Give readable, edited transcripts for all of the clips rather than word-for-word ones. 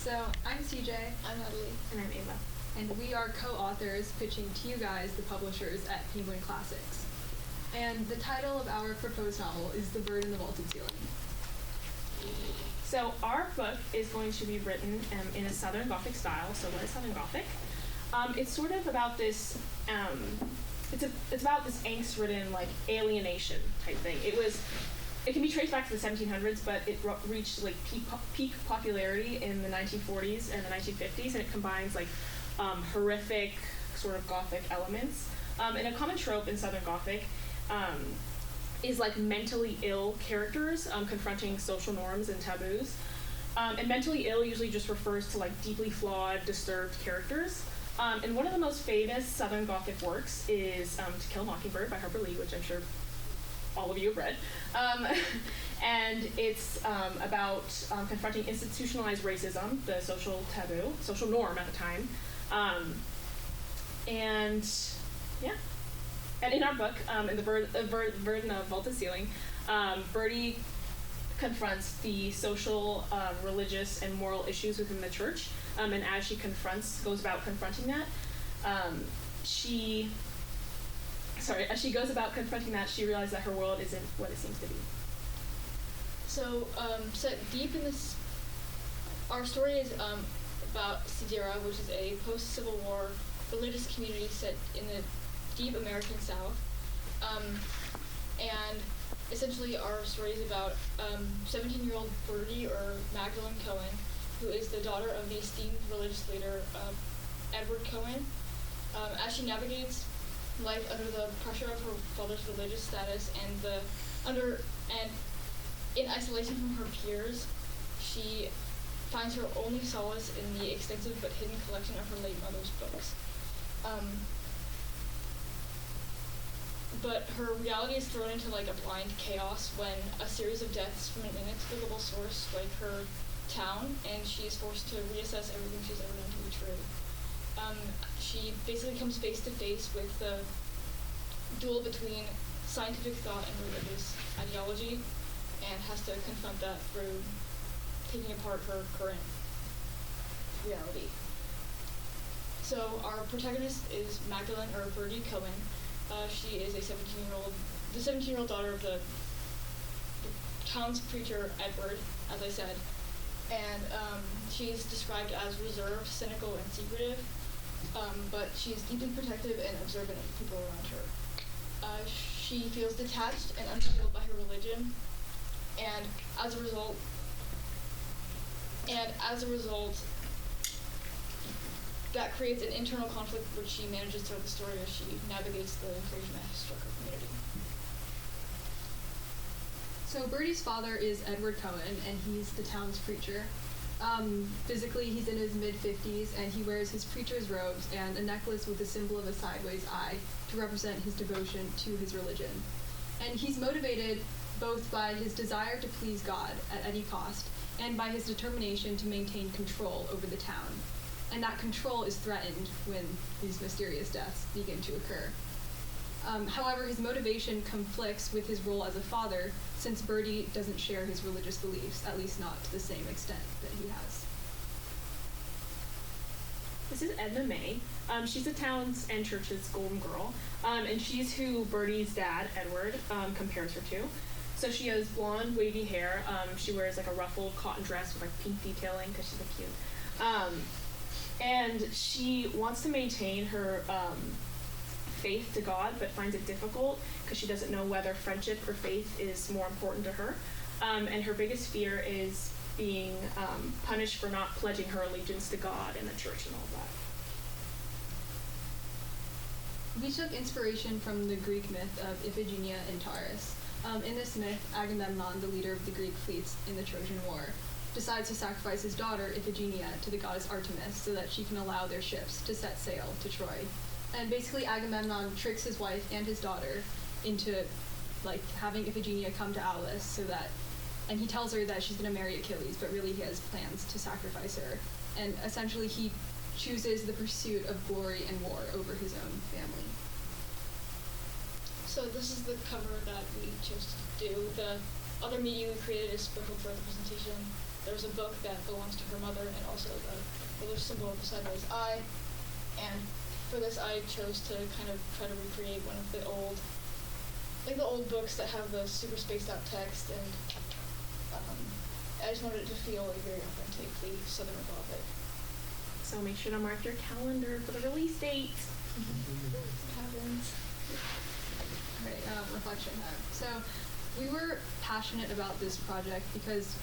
So, I'm CJ. I'm Natalie. And I'm Ava. And we are co-authors pitching to you guys, the publishers at Penguin Classics. And the title of our proposed novel is The Bird in the Vaulted Ceiling. So our book is going to be written in a Southern Gothic style. So what is Southern Gothic? It's sort of about this, it's about this angst-ridden, like, alienation type thing. It can be traced back to the 1700s, but it reached like peak popularity in the 1940s and the 1950s, and it combines like horrific sort of Gothic elements. And a common trope in Southern Gothic is like mentally ill characters confronting social norms and taboos. And mentally ill usually just refers to like deeply flawed, disturbed characters. And one of the most famous Southern Gothic works is To Kill a Mockingbird by Harper Lee, which I'm sure all of you have read. And it's about confronting institutionalized racism, the social taboo, social norm at the time. And in our book, in the Bird in the Vaulted Ceiling, Birdie confronts the social, religious, and moral issues within the church. And as she goes about confronting that, as she goes about confronting that, she realizes that her world isn't what it seems to be. So, set deep in this, our story is about CJH, which is a post-Civil War religious community set in the deep American South. And essentially our story is about 17-year-old Birdie, or Magdalene Cohen, who is the daughter of the esteemed religious leader, Edward Cohen. As she navigates life under the pressure of her father's religious status and in isolation from her peers, she finds her only solace in the extensive but hidden collection of her late mother's books. But her reality is thrown into like a blind chaos when a series of deaths from an inexplicable source strike her town, and she is forced to reassess everything she's ever known to be true. She basically comes face to face with the duel between scientific thought and religious ideology, and has to confront that through taking apart her current reality. So our protagonist is Magdalene, or Birdie Cohen. She is the 17-year-old daughter of the town's preacher, Edward, as I said. And she's described as reserved, cynical, and secretive, but she's deeply protective and observant of people around her. She feels detached and unfulfilled by her religion, and as a result, that creates an internal conflict which she manages throughout the story as she navigates the inflation that has struck her community. So Birdie's father is Edward Cohen, and he's the town's preacher. Physically, he's in his mid-50s, and he wears his preacher's robes and a necklace with the symbol of a sideways eye to represent his devotion to his religion. And he's motivated both by his desire to please God at any cost and by his determination to maintain control over the town. And that control is threatened when these mysterious deaths begin to occur. However, his motivation conflicts with his role as a father, since Birdie doesn't share his religious beliefs, at least not to the same extent that he has. This is Edna May. She's the town's and church's golden girl, and she's who Birdie's dad, Edward, compares her to. So she has blonde, wavy hair. She wears like a ruffled cotton dress with like pink detailing because she's like cute. And she wants to maintain her faith to God, but finds it difficult because she doesn't know whether friendship or faith is more important to her. And her biggest fear is being punished for not pledging her allegiance to God and the church and all that. We took inspiration from the Greek myth of Iphigenia and Taurus. In this myth, Agamemnon, the leader of the Greek fleets in the Trojan War, decides to sacrifice his daughter, Iphigenia, to the goddess Artemis so that she can allow their ships to set sail to Troy. And basically, Agamemnon tricks his wife and his daughter into, like, having Iphigenia come to Aulis and he tells her that she's going to marry Achilles, but really he has plans to sacrifice her. And essentially, he chooses the pursuit of glory and war over his own family. So this is the cover that we chose to do. The other media we created is sprinkled for the presentation. there's a book that belongs to her mother and also the religious symbol of the sideways eye. And for this, I chose to kind of try to recreate one of the old books that have the super spaced out text, and I just wanted it to feel like very authentically Southern Gothic. So make sure to mark your calendar for the release date. What happens? Right, reflection time. So we were passionate about this project because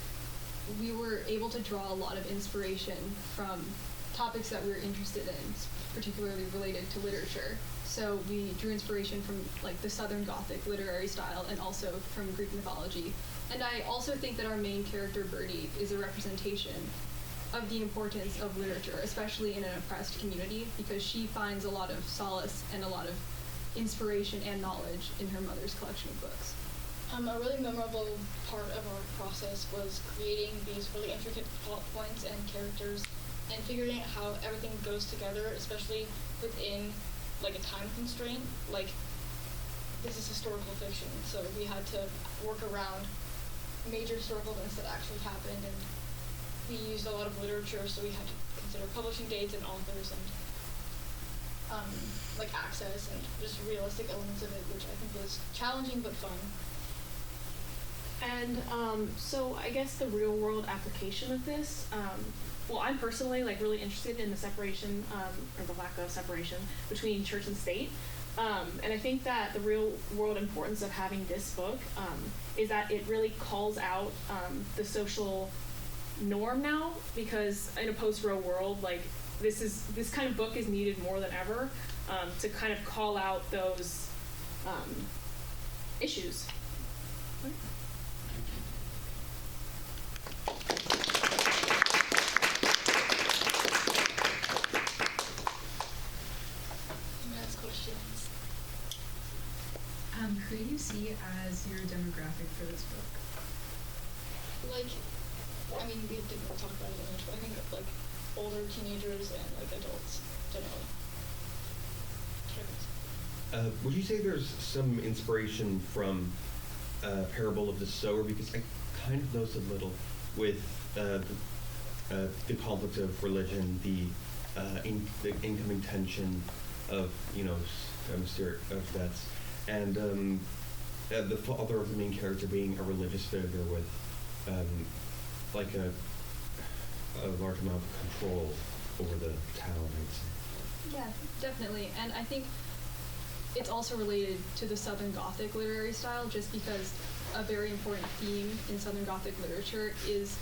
we were able to draw a lot of inspiration from topics that we were interested in, particularly related to literature. So we drew inspiration from like the Southern Gothic literary style and also from Greek mythology. And I also think that our main character, Birdie, is a representation of the importance of literature, especially in an oppressed community, because she finds a lot of solace and a lot of inspiration and knowledge in her mother's collection of books. A really memorable part of our process was creating these really intricate plot points and characters and figuring out how everything goes together, especially within like a time constraint. Like, this is historical fiction, so we had to work around major historical events that actually happened, and we used a lot of literature, so we had to consider publishing dates and authors and like access and just realistic elements of it, which I think was challenging but fun. And so I guess the real world application of this, well, I'm personally like really interested in the separation or the lack of separation between church and state. And I think that the real world importance of having this book is that it really calls out the social norm now, because in a post-Roe world, like this kind of book is needed more than ever to kind of call out those issues. Who do you see as your demographic for this book? Like, I mean, we didn't talk about it much, but I think like older teenagers and like adults generally. Would you say there's some inspiration from Parable of the Sower? Because I kind of noticed a little with the conflict of religion, the incoming tension of of deaths, and the father of the main character being a religious figure with like a large amount of control over the town, I'd say. Yeah, definitely. And I think it's also related to the Southern Gothic literary style, just because a very important theme in Southern Gothic literature is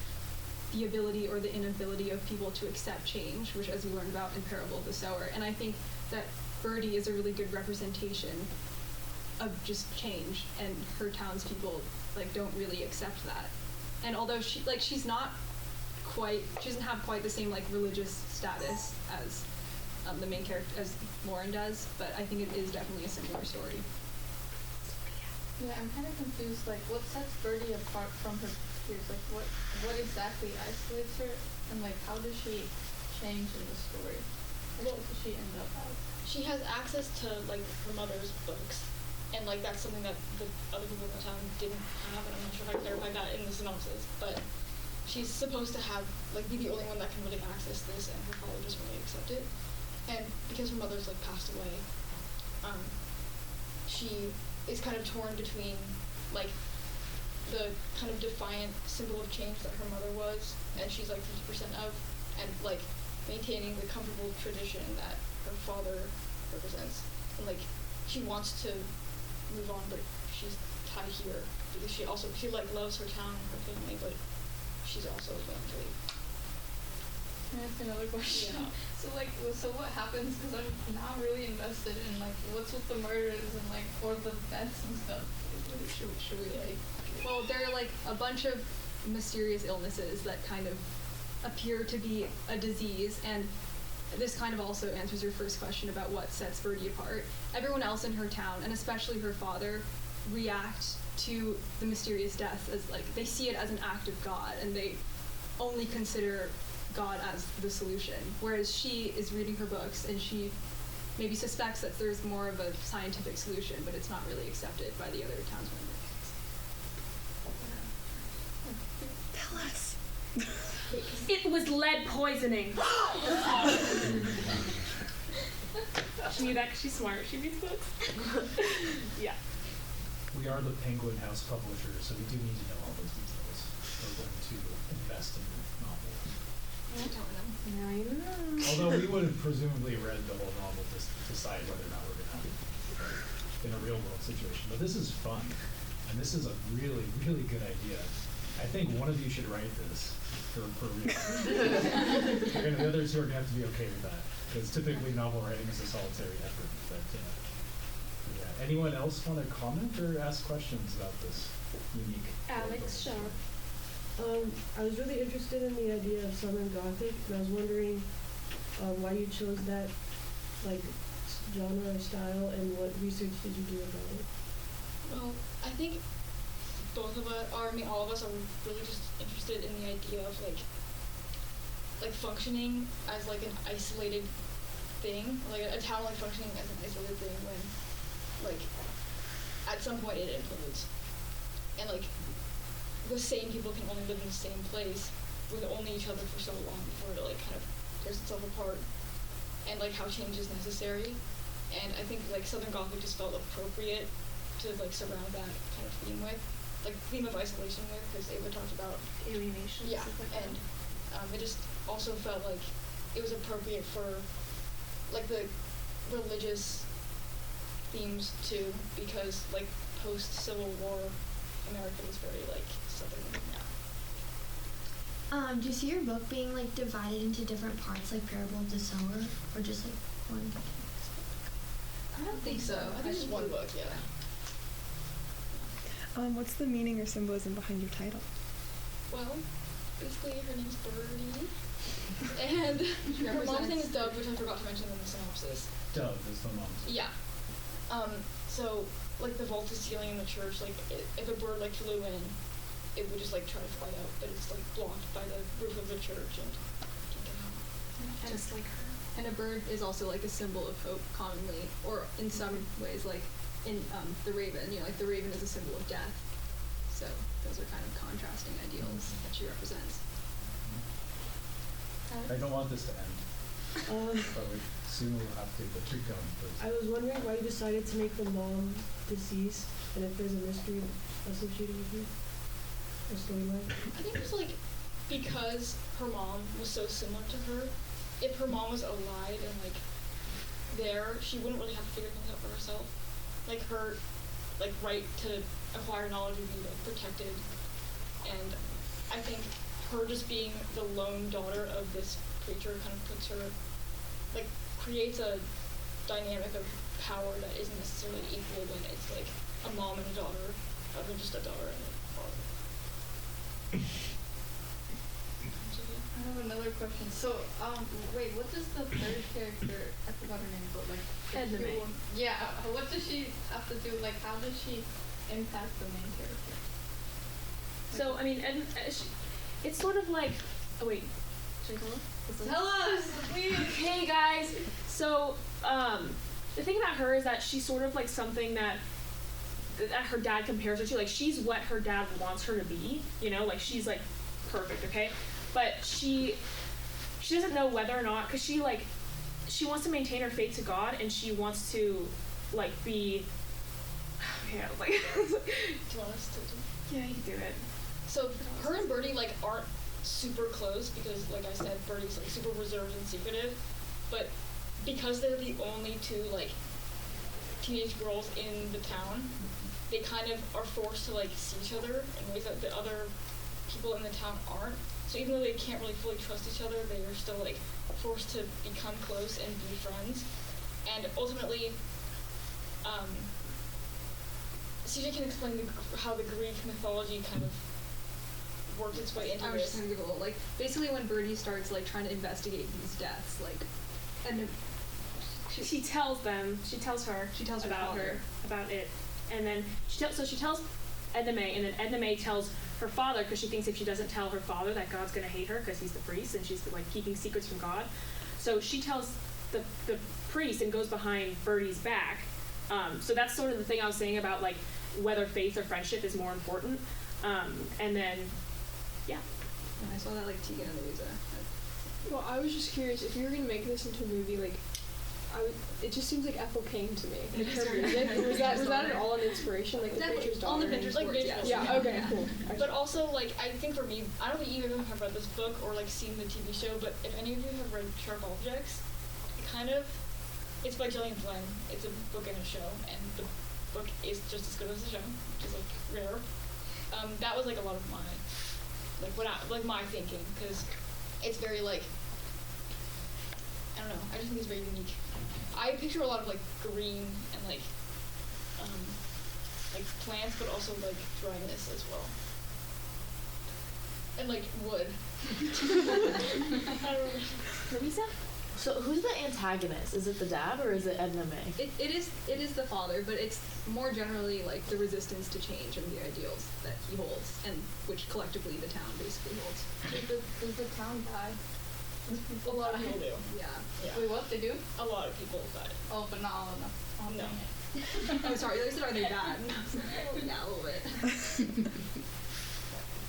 the ability or the inability of people to accept change, which, as we learned about in Parable of the Sower. And I think that Birdie is a really good representation of just change, and her townspeople like don't really accept that. And although she doesn't have quite the same like religious status as the main character, as Lauren does, but I think it is definitely a similar story. Yeah, I'm kind of confused. Like, what sets Birdie apart from her peers? Like, what exactly isolates her, and like, how does she change in the story? What does she end up as? She has access to like her mother's books, and like that's something that the other people in the town didn't have, and I'm not sure if I clarified that in the synopsis, but she's supposed to have like be the only one that can really access this, and her father doesn't really accept it. And because her mother's like passed away, she is kind of torn between like the kind of defiant symbol of change that her mother was, and she's like 50% of, and like maintaining the comfortable tradition that her father represents. And like she wants to move on, but she's tied here because she like loves her town and her family, but she's also going to leave. Can I ask another question? Yeah. So what happens? Because I'm now really invested in like what's with the murders and like or the deaths and stuff. Should we like? Well, there are like a bunch of mysterious illnesses that kind of appear to be a disease, and this kind of also answers your first question about what sets Birdie apart. Everyone else in her town, and especially her father, react to the mysterious death as like they see it as an act of God, and they only consider God as the solution, whereas she is reading her books and she maybe suspects that there's more of a scientific solution, but it's not really accepted by the other townspeople. Tell us. It was lead poisoning. She knew that because she's smart. She reads books. Yeah. We are the Penguin House publisher, so we do need to know all those details. We're going to invest in the novel. I'm telling them. Now you know. Although we would have presumably read the whole novel to decide whether or not we're going to have it in a real world situation. But this is fun, and this is a really, really good idea. I think one of you should write this for real. And the other two are going to have to be okay with that, because typically novel writing is a solitary effort. But yeah. Anyone else want to comment or ask questions about this unique? Alex Sharp. I was really interested in the idea of Southern Gothic, and I was wondering why you chose that genre or style, and what research did you do about it? Well, I think both of us, or I mean all of us, are really just interested in the idea of like functioning as like an isolated thing, like a town like functioning as an isolated thing when like at some point it implodes, and like the same people can only live in the same place with only each other for so long before it like kind of tears itself apart, and like how change is necessary. And I think like Southern Gothic just felt appropriate to like surround that kind of theme with, like theme of isolation with, because Ava talked about Alienation. yeah, Stuff like and it just also felt like it was appropriate for like the religious themes too, because like post Civil War America was very like Southern now. Do you see your book being like divided into different parts, like Parable of the Sower, or just like one? I don't think so. I think it's one book, yeah. What's the meaning or symbolism behind your title? Well, basically her name's Birdie, and her mom's name is Dove, which I forgot to mention in the synopsis. Dove is the mom's. Yeah. So like the vaulted ceiling in the church, like if a bird like flew in, it would just like try to fly out, but it's like blocked by the roof of the church and can't get out. Just like her. And a bird is also like a symbol of hope commonly, or in some ways, like in the raven, like the raven is a symbol of death. So those are kind of contrasting ideals that she represents. I don't want this to end, but we soon will have to. But keep going, please. I was wondering why you decided to make the mom deceased, and if there's a mystery associated with it, or storyline. I think it's like because her mom was so similar to her. If her mom was alive and like there, she wouldn't really have to figure things out for herself. Like her, like right to acquire knowledge would be like protected, and I think her just being the lone daughter of this preacher kind of puts her, like, creates a dynamic of power that isn't necessarily equal when it's like a mom and a daughter, rather than just a daughter and a father. I have another question. So, wait, what does the third character, I forgot her name, but like, Edna May. Yeah, what does she have to do, like, how does she impact the main character? So, I mean, it's sort of like, oh wait, should I go on? Tell us, please! Okay, guys. So, the thing about her is that she's sort of like something that her dad compares her to. Like, she's what her dad wants her to be, like she's like perfect, okay? But she doesn't know whether or not, because she wants to maintain her faith to God, and she wants to like be okay, like Do you want us to do? Yeah, you can do it. So her and Birdie like aren't super close because, like I said, Birdie's like super reserved and secretive, but because they're the only two like teenage girls in the town, they kind of are forced to like see each other in ways that the other people in the town aren't. So even though they can't really fully trust each other, they are still like forced to become close and be friends. And ultimately, CJ can explain how the Greek mythology kind of worked its way into I was this. just gonna give a little, like, basically when Birdie starts like trying to investigate these deaths, like, and She tells her about father. about it, and then she tells Edna May, and then Edna May tells her father, because she thinks if she doesn't tell her father that God's going to hate her because he's the priest and she's like keeping secrets from God. So she tells the priest and goes behind Birdie's back. So that's sort of the thing I was saying about like whether faith or friendship is more important. And then, yeah. And I saw that like Tegan and Louisa. Well, I was just curious if you were gonna make this into a movie, like, it just seems like Ethel King to me. Like her music. Was that at all an inspiration? Like the Definitely. preacher's On the daughter? Pinterest Like boards, visuals, yes. Yeah. Okay. Cool. But also, like, I think for me, I don't think either of them have read this book or like seen the TV show. But if any of you have read Sharp Objects, it's by Gillian Flynn. It's a book and a show, and the book is just as good as the show, which is like rare. That was like a lot of my my thinking, because it's very like, I don't know, I just think it's very unique. I picture a lot of like green and like plants, but also like dryness as well, and like wood. I don't know. Louisa? So who's the antagonist? Is it the dad or is it Edna May? It is the father, but it's more generally like the resistance to change and the ideals that he holds, and which collectively the town basically holds. Does the town die? A lot of people do. Yeah. Yeah. Wait, what? They do? A lot of people died. Oh, but not all enough. Oh, No. dang it. Oh, sorry. They said, are they bad? Yeah, a little bit.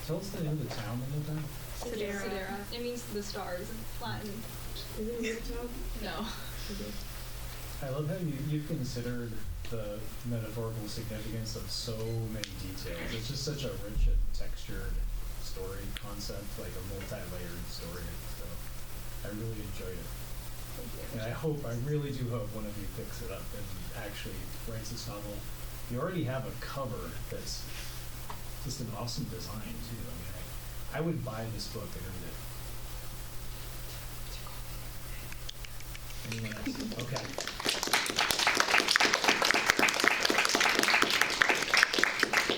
Tell us the name of the town one more time. Sidera. It means the stars in Latin. Is it a good job? No. I love how you've considered the metaphorical significance of so many details. It's just such a rich and textured story concept, like a multi-layered story. So I really enjoyed it. And I really do hope one of you picks it up and actually writes this novel. You already have a cover that's just an awesome design too. I mean, I would buy this book and read it. Anyone else? Okay.